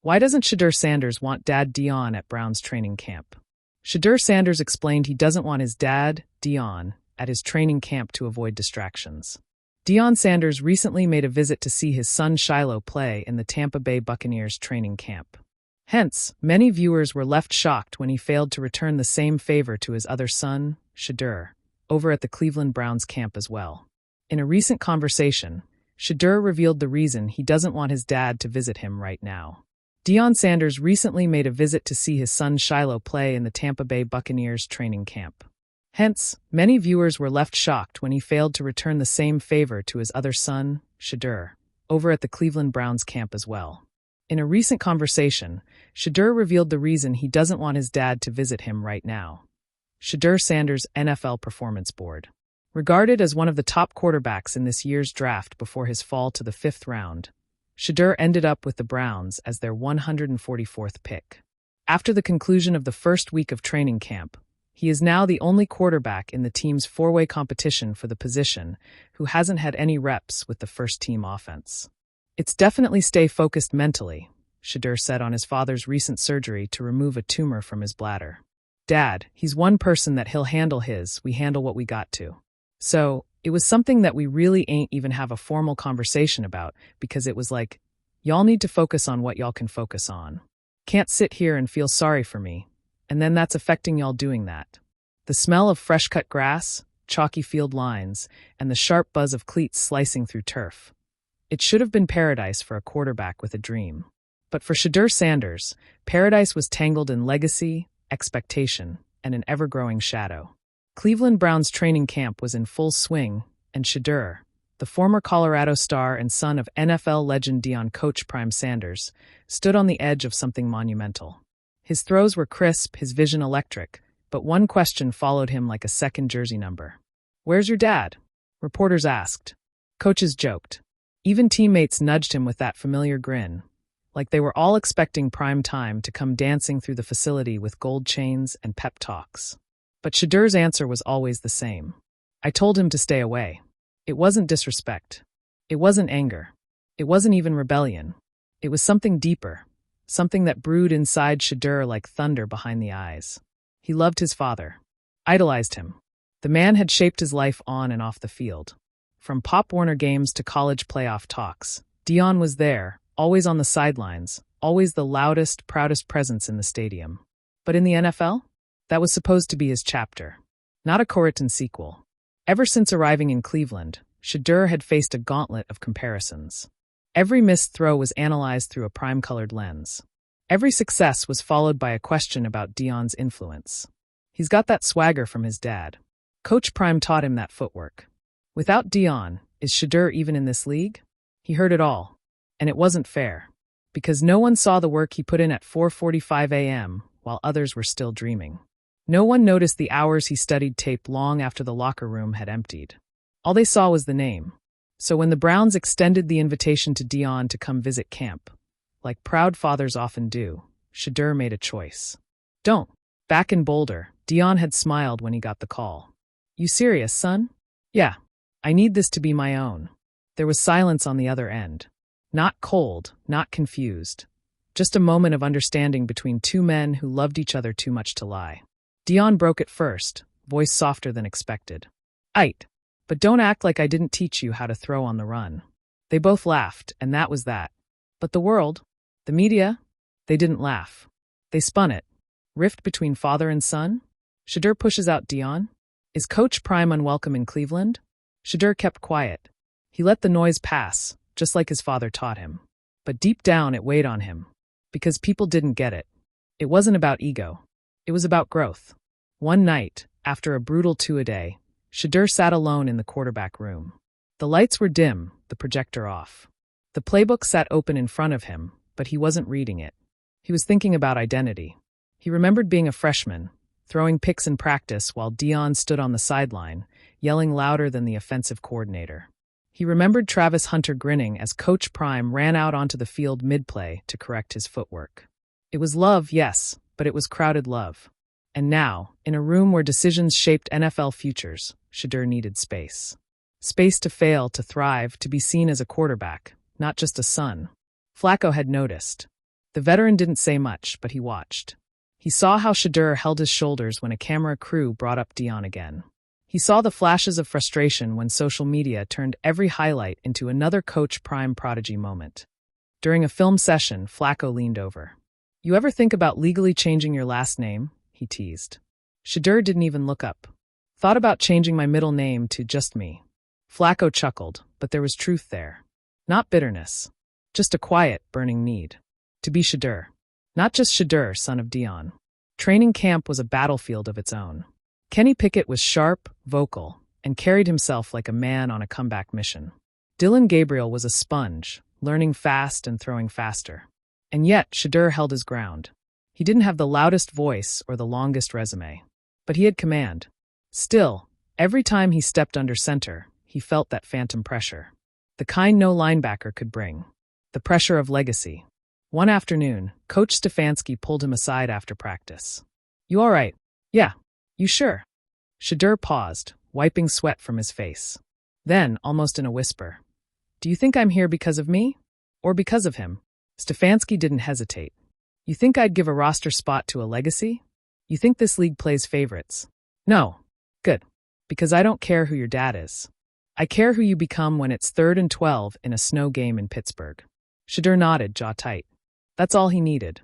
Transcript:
Why doesn't Shedeur Sanders want Dad Deion at Brown's training camp? Shedeur Sanders explained he doesn't want his dad, Deion, at his training camp to avoid distractions. Deion Sanders recently made a visit to see his son Shiloh play in the Tampa Bay Buccaneers training camp. Hence, many viewers were left shocked when he failed to return the same favor to his other son, Shedeur, over at the Cleveland Browns camp as well. In a recent conversation, Shedeur revealed the reason he doesn't want his dad to visit him right now. Deion Sanders recently made a visit to see his son Shiloh play in the Tampa Bay Buccaneers training camp. Hence, many viewers were left shocked when he failed to return the same favor to his other son, Shedeur, over at the Cleveland Browns camp as well. In a recent conversation, Shedeur revealed the reason he doesn't want his dad to visit him right now. Shedeur Sanders' NFL Performance Board. Regarded as one of the top quarterbacks in this year's draft before his fall to the 5th round, Shedeur ended up with the Browns as their 144th pick. After the conclusion of the first week of training camp, he is now the only quarterback in the team's four-way competition for the position who hasn't had any reps with the first-team offense. "It's definitely stay focused mentally," Shedeur said on his father's recent surgery to remove a tumor from his bladder. "Dad, he's one person that he'll handle we handle what we got to. So, it was something that we really ain't even have a formal conversation about because it was like, y'all need to focus on what y'all can focus on. Can't sit here and feel sorry for me, and then that's affecting y'all doing that." The smell of fresh-cut grass, chalky field lines, and the sharp buzz of cleats slicing through turf. It should have been paradise for a quarterback with a dream. But for Shedeur Sanders, paradise was tangled in legacy, expectation, and an ever-growing shadow. Cleveland Browns training camp was in full swing, and Shedeur, the former Colorado star and son of NFL legend Deion coach Prime Sanders, stood on the edge of something monumental. His throws were crisp, his vision electric, but one question followed him like a second jersey number. "Where's your dad?" reporters asked. Coaches joked. Even teammates nudged him with that familiar grin, like they were all expecting prime time to come dancing through the facility with gold chains and pep talks. But Shedeur's answer was always the same. "I told him to stay away." It wasn't disrespect. It wasn't anger. It wasn't even rebellion. It was something deeper, something that brewed inside Shedeur like thunder behind the eyes. He loved his father, idolized him. The man had shaped his life on and off the field. From Pop Warner games to college playoff talks, Deion was there, always on the sidelines, always the loudest, proudest presence in the stadium. But in the NFL? That was supposed to be his chapter, not a co-written sequel. Ever since arriving in Cleveland, Shedeur had faced a gauntlet of comparisons. Every missed throw was analyzed through a prime-colored lens. Every success was followed by a question about Deion's influence. He's got that swagger from his dad. Coach Prime taught him that footwork. Without Deion, is Shedeur even in this league? He heard it all. And it wasn't fair. Because no one saw the work he put in at 4:45 a.m., while others were still dreaming. No one noticed the hours he studied tape long after the locker room had emptied. All they saw was the name. So when the Browns extended the invitation to Deion to come visit camp, like proud fathers often do, Shedeur made a choice. "Don't." Back in Boulder, Deion had smiled when he got the call. "You serious, son?" "Yeah. I need this to be my own." There was silence on the other end. Not cold, not confused. Just a moment of understanding between two men who loved each other too much to lie. Deion broke it first, voice softer than expected. "Aight. But don't act like I didn't teach you how to throw on the run." They both laughed, and that was that. But the world, the media, they didn't laugh. They spun it. Rift between father and son? Shedeur pushes out Deion? Is Coach Prime unwelcome in Cleveland? Shedeur kept quiet. He let the noise pass, just like his father taught him. But deep down it weighed on him. Because people didn't get it. It wasn't about ego. It was about growth. One night, after a brutal two-a-day, Shedeur sat alone in the quarterback room. The lights were dim, the projector off. The playbook sat open in front of him, but he wasn't reading it. He was thinking about identity. He remembered being a freshman, throwing picks in practice while Deion stood on the sideline, yelling louder than the offensive coordinator. He remembered Travis Hunter grinning as Coach Prime ran out onto the field mid-play to correct his footwork. It was love, yes, but it was crowded love. And now, in a room where decisions shaped NFL futures, Shedeur needed space. Space to fail, to thrive, to be seen as a quarterback, not just a son. Flacco had noticed. The veteran didn't say much, but he watched. He saw how Shedeur held his shoulders when a camera crew brought up Deion again. He saw the flashes of frustration when social media turned every highlight into another Coach Prime prodigy moment. During a film session, Flacco leaned over. "You ever think about legally changing your last name?" he teased. Shedeur didn't even look up. "Thought about changing my middle name to just me." Flacco chuckled, but there was truth there. Not bitterness. Just a quiet, burning need. To be Shedeur. Not just Shedeur, son of Deion. Training camp was a battlefield of its own. Kenny Pickett was sharp, vocal, and carried himself like a man on a comeback mission. Dillon Gabriel was a sponge, learning fast and throwing faster. And yet, Shedeur held his ground. He didn't have the loudest voice or the longest resume, but he had command. Still, every time he stepped under center, he felt that phantom pressure. The kind no linebacker could bring. The pressure of legacy. One afternoon, Coach Stefanski pulled him aside after practice. "You all right?" "Yeah. You sure?" Shedeur paused, wiping sweat from his face. Then, almost in a whisper, "Do you think I'm here because of me? Or because of him?" Stefanski didn't hesitate. "You think I'd give a roster spot to a legacy? You think this league plays favorites?" "No." "Good. Because I don't care who your dad is. I care who you become when it's 3rd and 12 in a snow game in Pittsburgh." Shedeur nodded, jaw tight. That's all he needed.